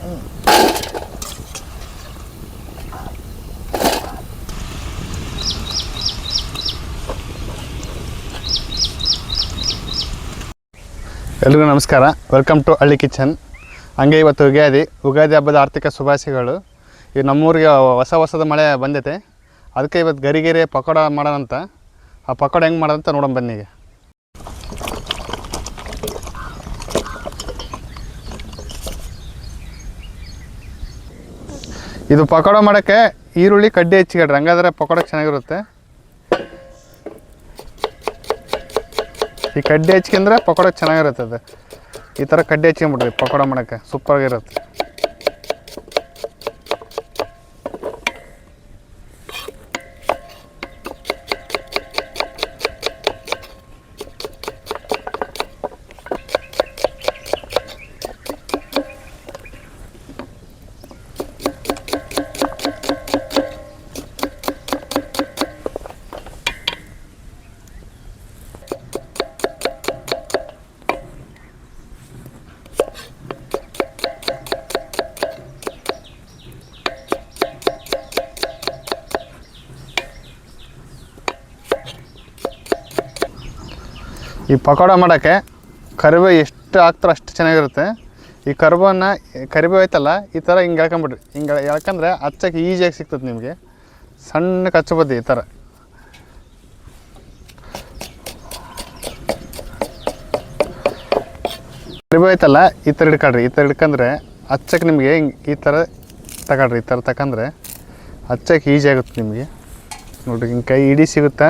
ಎಲ್ರಿಗೂ ನಮಸ್ಕಾರ. Welcome to ಹಳ್ಳಿ ಕಿಚನ್. ಹಂಗೆ ಇವತ್ತು ಯುಗಾದಿ ಹಬ್ಬದ ಆರ್ಥಿಕ ಶುಭಾಶಯಗಳು. ಈ ನಮ್ಮೂರಿಗೆ ಹೊಸದ ಮಳೆ ಬಂದೈತೆ, ಅದಕ್ಕೆ ಇವತ್ತು ಗರಿ ಪಕೋಡ ಮಾಡೋಣಂತ. ಆ ಪಕೋಡ ಹೆಂಗೆ ಮಾಡೋದಂತ ನೋಡೋಣ ಬನ್ನಿ. ಈಗ ಇದು ಪಕೋಡ ಮಾಡೋಕ್ಕೆ ಈರುಳ್ಳಿ ಕಡ್ಡಿ ಹೆಚ್ಚಿಗಡ್ರಿ, ಹಂಗಾದ್ರೆ ಪಕೋಡ ಚೆನ್ನಾಗಿರುತ್ತೆ. ಈ ಕಡ್ಡಿ ಹಚ್ಕೊಂಡ್ರೆ ಪಕೋಡ ಚೆನ್ನಾಗಿರುತ್ತೆ. ಅದು ಈ ಥರ ಕಡ್ಡಿ ಹಚ್ಕೊಂಬಿಡ್ರಿ, ಪಕೋಡ ಮಾಡೋಕ್ಕೆ ಸೂಪರಾಗಿರುತ್ತೆ. ಈ ಪಕೋಡ ಮಾಡೋಕ್ಕೆ ಕರಿಬೇವು ಎಷ್ಟು ಹಾಕ್ತಾರೋ ಅಷ್ಟು ಚೆನ್ನಾಗಿರುತ್ತೆ. ಈ ಕರಿಬೇವು ಐತಲ್ಲ, ಈ ಥರ ಹಿಂಗೆ ಎಳ್ಕೊಂಬಿಡ್ರಿ. ಹಿಂಗೆ ಎಳ್ಕೊಂಡ್ರೆ ಹಚ್ಚಕ್ಕೆ ಈಸಿಯಾಗಿ ಸಿಗ್ತದೆ ನಿಮಗೆ. ಸಣ್ಣಕ್ಕೆ ಹಚ್ಬೋದು ಈ ಥರ. ಕರಿಬೇವು ಐತಲ್ಲ, ಈ ಥರ ಹಿಡ್ಕೊಳ್ರಿ. ಈ ಥರ ಹಿಡ್ಕೊಂಡ್ರೆ ಹಚ್ಚಕ್ಕೆ ನಿಮಗೆ ಹಿಂಗೆ ಈ ಥರ ತಗೊಳ್ರಿ. ಈ ಥರ ತಗೊಂಡ್ರೆ ಹಚ್ಚಕ್ಕೆ ಈಸಿ ಆಗುತ್ತೆ ನಿಮಗೆ. ನೋಡಿರಿ, ಹಿಂಗೆ ಕೈ ಹಿಡಿ ಸಿಗುತ್ತಾ.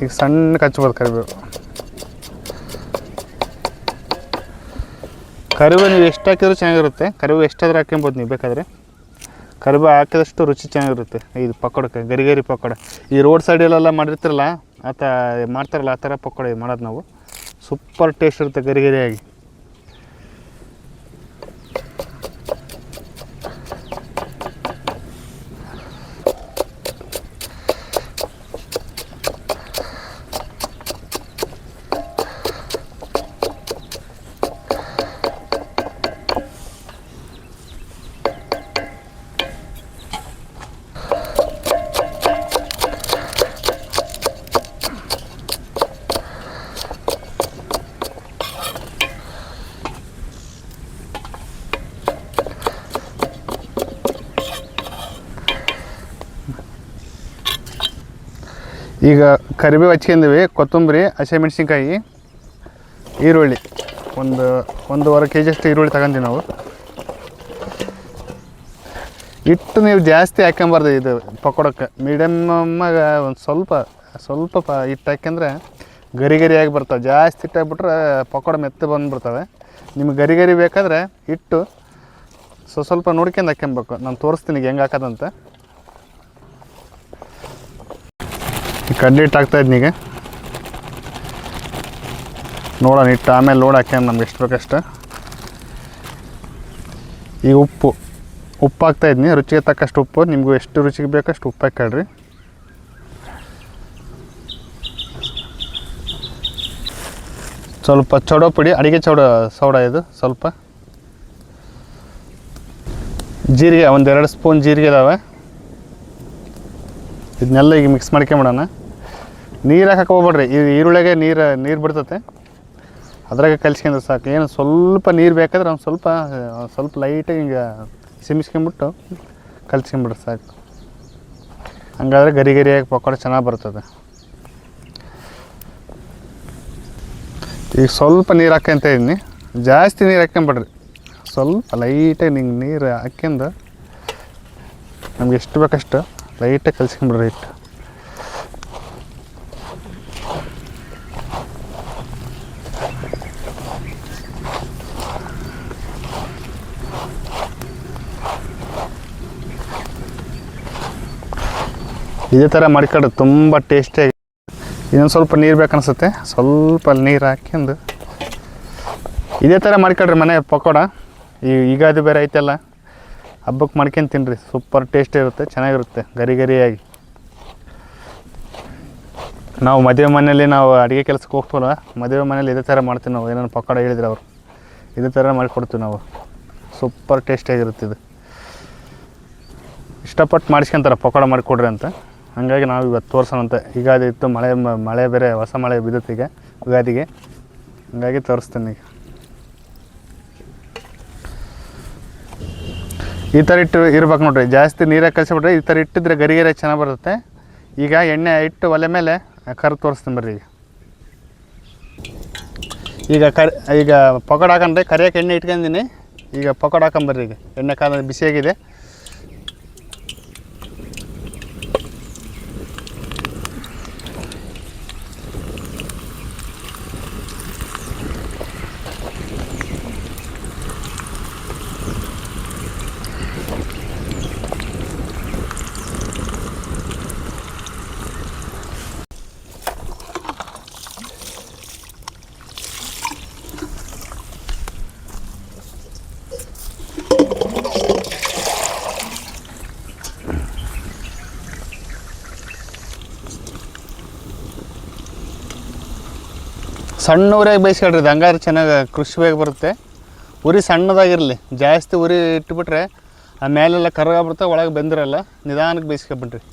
ಈಗ ಸಣ್ಣಕ್ಕೆ ಹಚ್ಬೋದು ಕರಿಬೇವು ನೀವು ಎಷ್ಟು ಹಾಕಿದ್ರೂ ಚೆನ್ನಾಗಿರುತ್ತೆ. ಕರಿಬೇವು ಎಷ್ಟಾದರೂ ಹಾಕ್ಕೊಬೋದು ನೀವು ಬೇಕಾದರೆ. ಕರಿಬೇವು ಹಾಕಿದಷ್ಟು ರುಚಿ ಚೆನ್ನಾಗಿರುತ್ತೆ ಇದು ಪಕೋಡಕ್ಕೆ. ಗರಿ ಪಕೋಡ ಈ ರೋಡ್ ಸೈಡಲ್ಲೆಲ್ಲ ಮಾಡಿರ್ತಿರಲ್ಲ, ಮಾಡ್ತಾರಲ್ಲ ಆ ಥರ ಪಕೋಡ ಮಾಡೋದು ನಾವು. ಸೂಪರ್ ಟೇಸ್ಟ್ ಇರುತ್ತೆ ಗರಿಯಾಗಿ. ಈಗ ಕರಿಬೇವು ಹಚ್ಕೊಂಡಿವಿ, ಕೊತ್ತಂಬರಿ, ಹಸಿಮೆಣ್ಸಿನ್ಕಾಯಿ, ಈರುಳ್ಳಿ ಒಂದೂವರೆ ಕೆ ಜಿಯಷ್ಟು ಈರುಳ್ಳಿ ತಗೊಂತೀವಿ ನಾವು. ಹಿಟ್ಟು ನೀವು ಜಾಸ್ತಿ ಹಾಕ್ಕೊಂಬಾರ್ದು ಇದು ಪಕೋಡಕ್ಕೆ. ಮೀಡಿಯಮ್ಮಾಗ ಒಂದು ಸ್ವಲ್ಪ ಹಿಟ್ಟು ಹಾಕ್ಯಂದ್ರೆ ಗರಿ ಬರ್ತವೆ. ಜಾಸ್ತಿ ಹಿಟ್ಟು ಹಾಕ್ಬಿಟ್ರೆ ಪಕೋಡ ಮೆತ್ತ ಬಂದುಬಿಡ್ತವೆ. ನಿಮ್ಗೆ ಗರಿ ಬೇಕಾದರೆ ಹಿಟ್ಟು ಸ್ವಲ್ಪ ನೋಡ್ಕೊಂಡು ಹಾಕ್ಕೊಬೇಕು. ನಾನು ತೋರಿಸ್ತೀನಿ ಹೆಂಗೆ ಹಾಕೋದಂತ. ಕಡ್ಲಿ ಹಿಟ್ಟು ಹಾಕ್ತಾಯಿದ್ನಿ ಈಗ. ನೋಡೋಣ ಹಿಟ್ಟು ಆಮೇಲೆ ನೋಡಿ ಹಾಕ್ಯಂಡು ನಮ್ಗೆ ಎಷ್ಟು ಬೇಕಷ್ಟು. ಈಗ ಉಪ್ಪು ಹಾಕ್ತಾಯಿದ್ನಿ, ರುಚಿಗೆ ತಕ್ಕಷ್ಟು ಉಪ್ಪು. ನಿಮಗೂ ಎಷ್ಟು ರುಚಿಗೆ ಬೇಕಷ್ಟು ಉಪ್ಪು ಹಾಕ್ಕೊಳ್ರಿ. ಸ್ವಲ್ಪ ಚೌಡ ಪುಡಿ, ಅಡುಗೆ ಸೋಡಾ ಇದು ಸ್ವಲ್ಪ. ಜೀರಿಗೆ, 1-2 ಸ್ಪೂನ್ ಜೀರಿಗೆ ಇದಾವೆ. ಇದನ್ನೆಲ್ಲ ಈಗ ಮಿಕ್ಸ್ ಮಾಡ್ಕೊಂಬಿಡೋಣ. ನೀರು ಹಾಕಕ್ಕೆ ಹೋಗ್ಬೇಡ್ರಿ, ಈ ಈರುಳ್ಳಿಗೆ ನೀರು ಬಿಡ್ತತೆ. ಅದ್ರಾಗೆ ಕಲಿಸ್ಕೊಂಡ್ರೆ ಸಾಕು. ಏನು ಸ್ವಲ್ಪ ನೀರು ಬೇಕಾದ್ರೆ ಒಂದು ಸ್ವಲ್ಪ ಲೈಟಾಗಿ ಹಿಂಗೆ ಸಿಮಿಸ್ಕೊಂಬಿಟ್ಟು ಕಲಿಸ್ಕೊಂಬಿಡ್ರಿ ಸಾಕು. ಹಂಗಾದ್ರೆ ಗರಿಯಾಗಿ ಪಕೋಡ ಚೆನ್ನಾಗಿ ಬರ್ತದೆ. ಈಗ ಸ್ವಲ್ಪ ನೀರು ಹಾಕ್ಕೊಂತ ಇದ್ದೀನಿ. ಜಾಸ್ತಿ ನೀರು ಹಾಕ್ಕೊಂಬಿಡ್ರಿ, ಸ್ವಲ್ಪ ಲೈಟಾಗಿ ನಿಂಗೆ ನೀರು ಹಾಕ್ಯಂದು ನಮ್ಗೆ ಎಷ್ಟು ಬೇಕಷ್ಟು ಲೈಟಾಗಿ ಕಲಿಸ್ಕೊಂಬಿಡ್ರಿ ಹಿಟ್ಟು. ಇದೇ ಥರ ಮಾಡ್ಕೊಂಡ್ರೆ ತುಂಬ ಟೇಸ್ಟಿಯಾಗಿ. ಇನ್ನೊಂದು ಸ್ವಲ್ಪ ನೀರು ಬೇಕನ್ಸುತ್ತೆ, ಸ್ವಲ್ಪ ನೀರು ಹಾಕ್ಯಂದು ಇದೇ ಥರ ಮಾಡ್ಕೊಳ್ರಿ ಮನೆ ಪಕೋಡ. ಯುಗಾದಿ ಬೇರೆ ಐತೆಲ್ಲ, ಹಬ್ಬಕ್ಕೆ ಮಾಡ್ಕೊಂಡು ತಿನ್ನಿರಿ. ಸೂಪರ್ ಟೇಸ್ಟ್ ಇರುತ್ತೆ, ಚೆನ್ನಾಗಿರುತ್ತೆ ಗರಿಯಾಗಿ. ನಾವು ಮದುವೆ ಮನೆಯಲ್ಲಿ ನಾವು ಅಡುಗೆ ಕೆಲಸಕ್ಕೆ ಹೋಗ್ತೀವಲ್ಲ, ಮದುವೆ ಮನೇಲಿ ಇದೇ ಥರ ಮಾಡ್ತೀವಿ ನಾವು. ಏನೇನು ಪಕೋಡ ಹೇಳಿದ್ರೆ ಅವರು ಇದೇ ಥರ ಮಾಡಿಕೊಡ್ತೀವಿ ನಾವು. ಸೂಪರ್ ಟೇಸ್ಟಿಯಾಗಿರುತ್ತೆ ಇದು. ಇಷ್ಟಪಟ್ಟು ಮಾಡಿಸ್ಕೊಂತಾರೆ ಪಕೋಡ ಮಾಡಿಕೊಡ್ರಿ ಅಂತ. ಹಾಗಾಗಿ ನಾವು ಇವತ್ತು ತೋರಿಸೋಣ ಅಂತ. ಯುಗಾದಿ ಇತ್ತು, ಮಳೆ ಬೇರೆ ಹೊಸ ಮಳೆ ಬಿದ್ದುತ್ತೆ ಈಗ ಯುಗಾದಿಗೆ, ಹಾಗಾಗಿ ತೋರಿಸ್ತೀನಿ ಈಗ. ಈ ಥರ ಇರ್ಬೇಕು ನೋಡ್ರಿ, ಜಾಸ್ತಿ ನೀರಾಗಿ ಕಲಿಸ್ಬಿಟ್ರೆ ಈ ಥರ ಇಟ್ಟಿದ್ರೆ ಗರಿಗರಿ ಚೆನ್ನಾಗಿ ಬರುತ್ತೆ. ಈಗ ಎಣ್ಣೆ ಇಟ್ಟು ಒಲೆ ಮೇಲೆ ಕರ್ದು ತೋರಿಸ್ತೀನಿ ಬರ್ರಿ. ಈಗ ಪಕೋಡ ಹಾಕೊಂಡ್ರೆ ಕರಿಯೋಕೆ ಎಣ್ಣೆ ಇಟ್ಕೊಂಡಿನಿ. ಈಗ ಪಕೋಡ ಹಾಕೊಂಬರ್ರಿ. ಈಗ ಎಣ್ಣೆ ಕಾಲ ಬಿಸಿಯಾಗಿದೆ. ಸಣ್ಣ ಉರಿಯಾಗಿ ಬೇಯಿಸ್ಕೊಳ್ರಿ, ಇದು ಹಂಗಾದ್ರೆ ಚೆನ್ನಾಗಿ ಕ್ರಿಸ್ಪಿಯಾಗಿ ಬರುತ್ತೆ. ಉರಿ ಸಣ್ಣದಾಗಿರಲಿ, ಜಾಸ್ತಿ ಉರಿ ಇಟ್ಬಿಟ್ರೆ ಆ ಮೇಲೆಲ್ಲ ಕರಗಾಗ್ಬಿಡುತ್ತೆ, ಒಳಗೆ ಬೆಂದಿರಲ್ಲ. ನಿಧಾನಕ್ಕೆ ಬೇಯಿಸ್ಕೊಬಿಡ್ರಿ.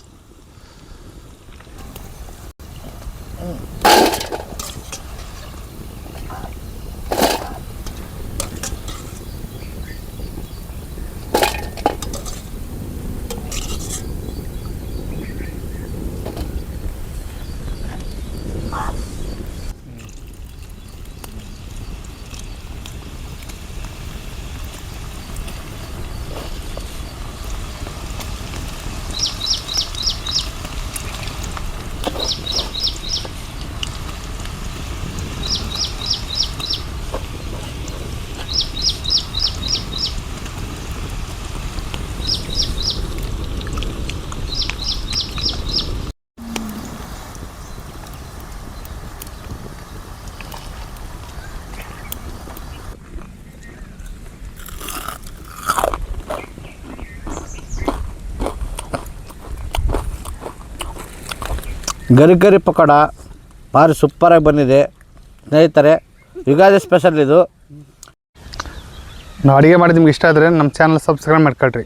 ಗರಿ ಪಕೋಡ ಭಾರಿ ಸೂಪರಾಗಿ ಬಂದಿದೆ ಸ್ನೇಹಿತರೆ. ಯುಗಾದಿ ಸ್ಪೆಷಲ್ ಇದು. ನಾವು ಅಡುಗೆ ಮಾಡಿದ್ದು ನಿಮ್ಗೆ ಇಷ್ಟ ಆದರೆ ನಮ್ಮ ಚಾನಲ್ ಸಬ್ಸ್ಕ್ರೈಬ್ ಮಾಡ್ಕೊಳ್ರಿ.